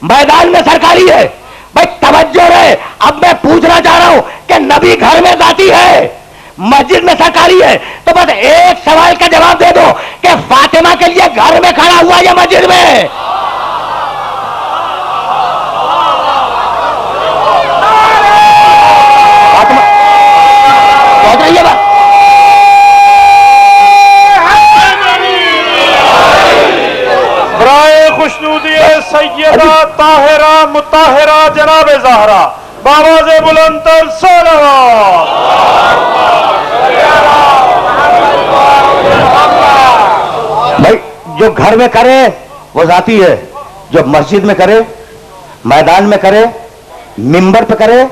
میدان میں سرکاری ہے. بھائی توجہ رہے, اب میں پوچھنا چاہ رہا ہوں کہ نبی گھر میں ذاتی ہے مسجد میں سرکاری ہے, تو بس ایک سوال کا جواب دے دو کہ فاطمہ کے لیے گھر میں کھڑا ہوا یا مسجد میں؟ فاطمہ پہنچ رہی ہے بات؟ برائے خوشنودی سیدہ طاہرہ مطہرہ جناب زہرا بآواز بلندتر صلوات. بھائی جو گھر میں کرے وہ ذاتی ہے, جو مسجد میں کرے, میدان میں کرے, ممبر پہ کرے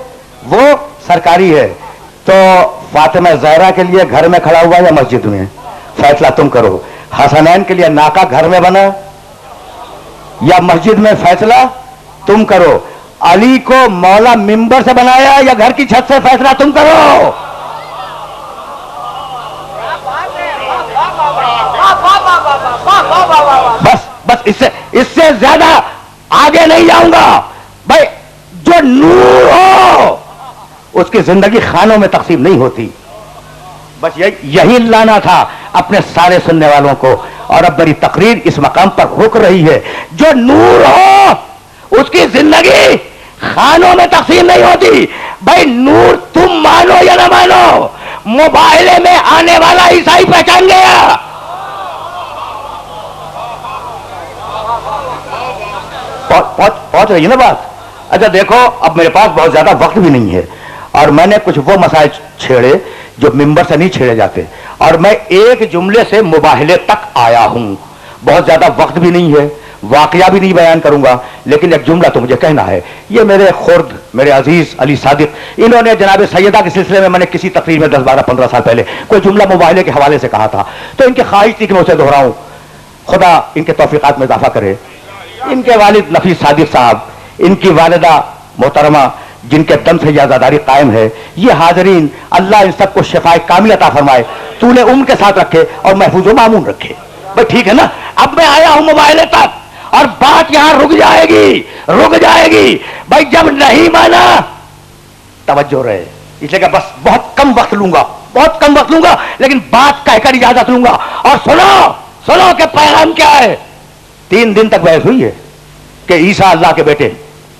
وہ سرکاری ہے. تو فاطمہ زہرا کے لیے گھر میں کھڑا ہوا یا مسجد میں؟ فیصلہ تم کرو. حسنین کے لیے ناکا گھر میں بنا یا مسجد میں؟ فیصلہ تم کرو. علی کو مولا ممبر سے بنایا یا گھر کی چھت سے؟ فیصلہ تم کرو. بس اس سے زیادہ آگے نہیں جاؤں گا. بھائی جو نور ہو اس کی زندگی خانوں میں تقسیم نہیں ہوتی. بس یہی لانا تھا اپنے سارے سننے والوں کو. اور اب میری تقریر اس مقام پر رک رہی ہے. جو نور ہو اس کی زندگی خانوں میں تقسیم نہیں ہوتی. بھائی نور تم مانو یا نہ مانو, مباہلے میں آنے والا عیسائی پہچان گیا. پہنچ رہی ہے نا بات؟ اچھا دیکھو, اب میرے پاس بہت زیادہ وقت بھی نہیں ہے اور میں نے کچھ وہ مسائل چھیڑے جو ممبر سے نہیں چھیڑے جاتے, اور میں ایک جملے سے مباہلے تک آیا ہوں. بہت زیادہ وقت بھی نہیں ہے, واقعہ بھی نہیں بیان کروں گا, لیکن ایک جملہ تو مجھے کہنا ہے. یہ میرے خرد میرے عزیز علی صادق, انہوں نے جناب سیدہ کے سلسلے میں نے کسی تقریر میں 10-12-15 سال پہلے کوئی جملہ مباہلے کے حوالے سے کہا تھا, تو ان کی خواہش تھی کہ میں اسے دہراؤں. خدا ان کے توفیقات میں اضافہ کرے. ان کے والد نفیس صادق صاحب, ان کی والدہ محترمہ جن کے دم سے یہ عزاداری قائم ہے, یہ حاضرین اللہ ان سب کو شفائے کامل عطا فرمائے, طول عمر کے ساتھ رکھے اور محفوظ و معمون رکھے. بھائی ٹھیک ہے نا, اب میں آیا ہوں مباہلے تک اور بات یہاں رک جائے گی. بھائی جب نہیں مانا توجہ رہے, اس لیے کہ بس بہت کم وقت لوں گا لیکن بات کہہ کر اجازت لوں گا. اور سنو کہ پیغام کیا ہے. 3 دن تک بحث ہوئی ہے کہ عیسیٰ اللہ کے بیٹے,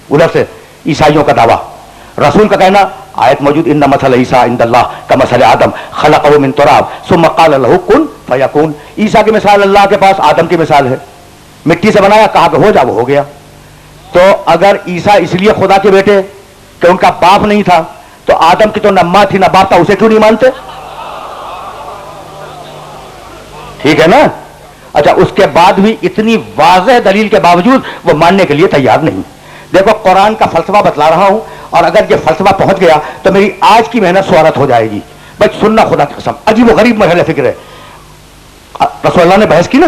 ادھر سے عیسائیوں کا دعویٰ, رسول کا کہنا آیت موجود ان مثل عیسیٰ عند اللہ کمثل آدم خلقہ من تراب ثم قال له کن فیکون. عیسیٰ کی مثال اللہ کے پاس آدم کی مثال ہے, مٹی سے بنایا, کہا کہ ہو جا, وہ ہو گیا. تو اگر عیسیٰ اس لیے خدا کے بیٹے کہ ان کا باپ نہیں تھا, تو آدم کی تو نہ ماں تھی نہ باپ تھا, اسے کیوں نہیں مانتے؟ ٹھیک ہے نا. اچھا اس کے بعد بھی اتنی واضح دلیل کے باوجود وہ ماننے کے لیے تیار نہیں. دیکھو قرآن کا فلسفہ بتلا رہا ہوں, اور اگر یہ فلسفہ پہنچ گیا تو میری آج کی محنت سوارت ہو جائے گی. بھائی سننا خدا کی قسم, عجیب و غریب مرحلہ فکر ہے. رسول اللہ نے بحث کی نا,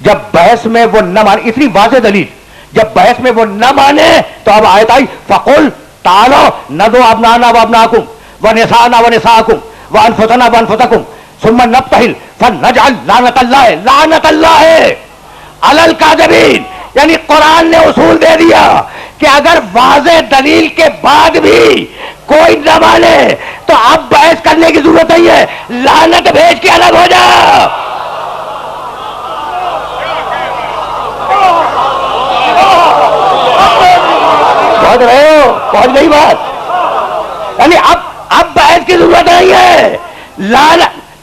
جب بحث میں وہ نہ مانے, اتنی واضح دلیل, جب بحث میں وہ نہ مانے تو اب آیت آئی فقل تعالوا ندعو ابناءنا وابناءکم ونساءنا ونساءکم وانفسنا وانفسکم ثم نبتہل فنجعل لعنت اللہ علی الکاذبین. یعنی قرآن نے اصول دے دیا کہ اگر واضح دلیل کے بعد بھی کوئی نہ مانے تو اب بحث کرنے کی ضرورت نہیں ہے, لعنت بھیج کے الگ ہو جا.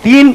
3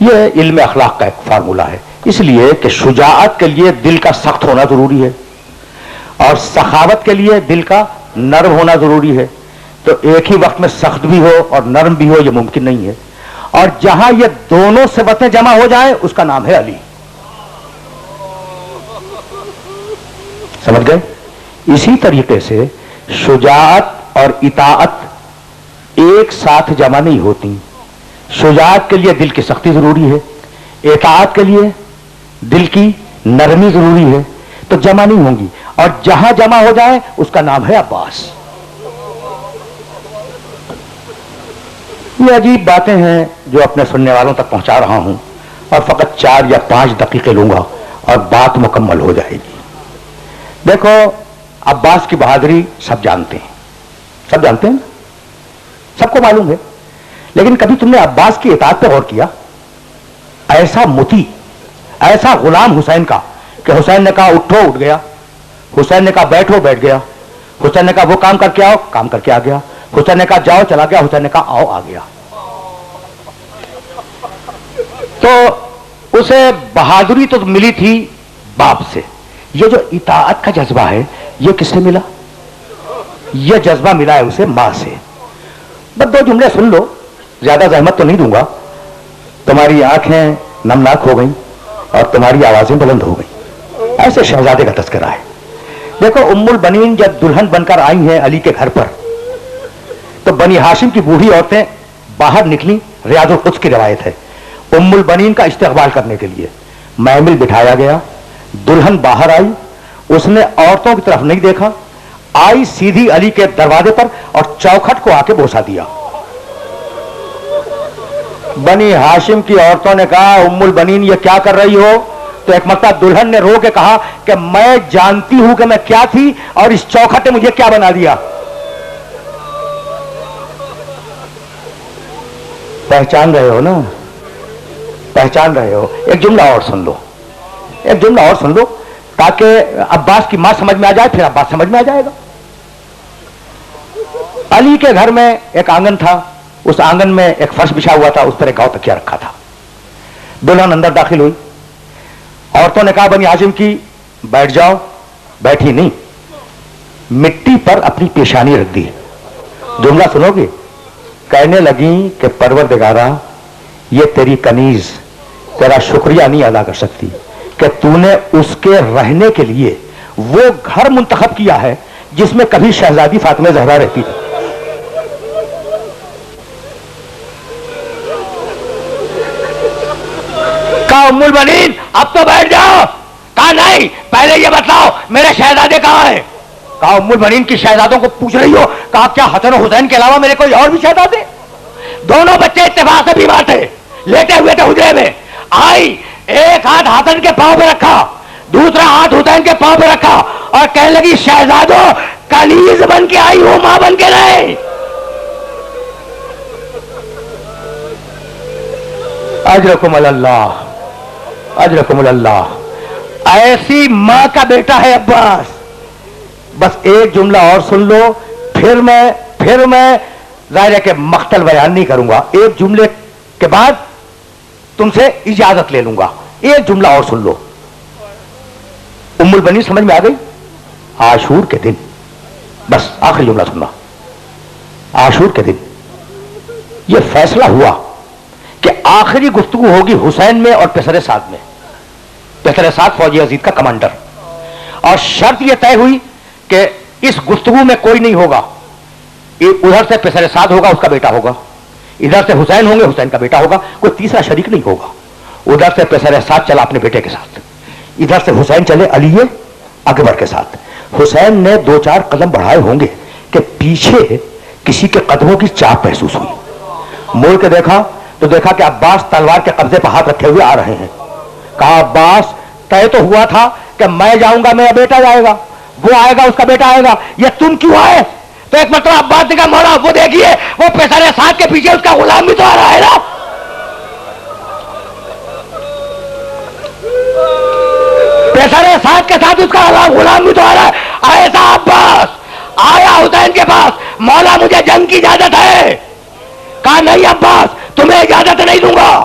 یہ علم اخلاق کا ایک فارمولہ ہے. اس لیے کہ شجاعت کے لیے دل کا سخت ہونا ضروری ہے اور سخاوت کے لیے دل کا نرم ہونا ضروری ہے. تو ایک ہی وقت میں سخت بھی ہو اور نرم بھی ہو یہ ممکن نہیں ہے. اور جہاں یہ دونوں صفتیں جمع ہو جائیں اس کا نام ہے علی. سمجھ گئے؟ اسی طریقے سے شجاعت اور اطاعت ایک ساتھ جمع نہیں ہوتی. شجاعت کے لیے دل کی سختی ضروری ہے, اطاعت کے لیے دل کی نرمی ضروری ہے, تو جمع نہیں ہوں گی. اور جہاں جمع ہو جائے اس کا نام ہے عباس. یہ عجیب باتیں ہیں جو اپنے سننے والوں تک پہنچا رہا ہوں, اور فقط 4 یا 5 دقیقے لوں گا اور بات مکمل ہو جائے گی. دیکھو, عباس کی بہادری سب جانتے ہیں, سب جانتے ہیں, سب کو معلوم ہے. لیکن کبھی تم نے عباس کی اطاعت پہ غور کیا؟ ایسا مطیع, ایسا غلام حسین کا کہ حسین نے کہا اٹھو اٹھ گیا, حسین نے کہا بیٹھو بیٹھ گیا, حسین نے کہا وہ کام کر کے آؤ کام کر کے آ گیا, حسین نے کہا جاؤ چلا گیا, حسین نے کہا آؤ آ گیا. تو اسے بہادری تو ملی تھی باپ سے. یہ جو اطاعت کا جذبہ ہے یہ کس سے ملا؟ یہ جذبہ ملا ہے اسے ماں سے. بس 2 جملے سن لو, زیادہ زحمت تو نہیں دوں گا. تمہاری آنکھیں نمناک ہو گئیں اور تمہاری آوازیں بلند ہو گئیں. ایسے شہزادے کا تذکرہ ہے. دیکھو, ام البنین جب دلہن بن کر آئی ہیں علی کے گھر پر, تو بنی ہاشم کی بوڑھی عورتیں باہر نکلی. ریاض القدس کی روایت ہے, ام البنین کا استقبال کرنے کے لیے محمل بٹھایا گیا. دلہن باہر آئی, اس نے عورتوں کی طرف نہیں دیکھا, آئی سیدھی علی کے دروازے پر اور چوکھٹ کو آ کے بوسا دیا. بنی ہاشم کی عورتوں نے کہا ام البنین یہ کیا کر رہی ہو؟ تو ایک مرتبہ دلہن نے رو کے کہا کہ میں جانتی ہوں کہ میں کیا تھی اور اس چوکھٹ نے مجھے کیا بنا دیا. پہچان رہے ہو نا؟ پہچان رہے ہو؟ ایک جملہ اور سن لو, ایک جملہ اور سن لو تاکہ عباس کی ماں سمجھ میں آ جائے, پھر عباس سمجھ میں آ جائے گا. علی کے گھر میں ایک آنگن تھا, اس آنگن میں ایک فرش بچھا ہوا تھا, اس پر ایک گاؤ تکیا رکھا تھا. دلہن اندر داخل ہوئی, عورتوں نے کہا بنی ہاشم کی بیٹھ جاؤ. بیٹھی نہیں, مٹی پر اپنی پیشانی رکھ دی. جملہ سنو گے؟ کہنے لگی کہ پروردگارا یہ تیری کنیز تیرا شکریہ نہیں ادا کر سکتی کہ تو نے اس کے رہنے کے لیے وہ گھر منتخب کیا ہے جس میں کبھی شہزادی فاطمہ زہرا رہتی تھی. کہا ام البنین اب تو بیٹھ جاؤ. کہا نہیں, پہلے یہ بتاؤ میرے شہزادے کہاں ہیں؟ کہا ام البنین کی شہزادوں کو پوچھ رہی ہو؟ کہا کیا حسن و حسین کے علاوہ میرے کوئی اور بھی شہزادے؟ دونوں بچے اتفاق سے بیمار تھے, لیٹے ہوئے تھے حجرے میں. آئی, ایک ہاتھ حسن کے پاؤں پہ رکھا, دوسرا ہاتھ حسین کے پاؤں پہ رکھا اور کہنے لگی شہزادوں کنیز بن کے آئی ہوں, ماں بن کے نہیں. اجرکم اللہ, اجرکم اللہ. ایسی ماں کا بیٹا ہے عباس. بس ایک جملہ اور سن لو, پھر میں ظاہر ہے کہ مقتل بیان نہیں کروں گا. ایک جملے کے بعد تم سے اجازت لے لوں گا. ایک جملہ اور سن لو. ام البنین سمجھ میں آ گئی؟ عاشور کے دن, بس آخری جملہ سننا. عاشور کے دن یہ فیصلہ ہوا کہ آخری گفتگو ہوگی حسین میں اور پسر سعد میں. پسر سعد فوجی عزیز کا کمانڈر, اور شرط یہ طے ہوئی کہ اس گفتگو میں کوئی نہیں ہوگا. ادھر سے پسر سعد ہوگا, اس کا بیٹا ہوگا, ادھر سے حسین ہوں گے, حسین کا بیٹا ہوگا, کوئی تیسرا شریک نہیں ہوگا. ادھر سے پسر سعد چلا اپنے بیٹے کے ساتھ, ادھر سے حسین چلے علی اکبر کے ساتھ. حسین نے 2-4 قدم بڑھائے ہوں گے کہ پیچھے کسی کے قدموں کی چاپ محسوس ہوئی. مڑ کے دیکھا تو دیکھا کہ عباس تلوار کے قبضے پر ہاتھ رکھے ہوئے آ رہے ہیں. کہا عباس طے تو ہوا تھا کہ میں جاؤں گا, میرا بیٹا جائے گا, وہ آئے گا, اس کا بیٹا آئے گا, یہ تم کیوں آئے؟ تو ایک مرتبہ عباس نے کہا مولا وہ دیکھیے وہ پسر سعد کے پیچھے اس کا غلام بھی تو آ رہا ہے نا. پسر سعد کے ساتھ اس کا غلام بھی تو آ رہا ہے. ایسا عباس آیا حسین کے پاس, مولا مجھے جنگ کی اجازت ہے. کہا نہیں عباس تمہیں اجازت نہیں دوں گا.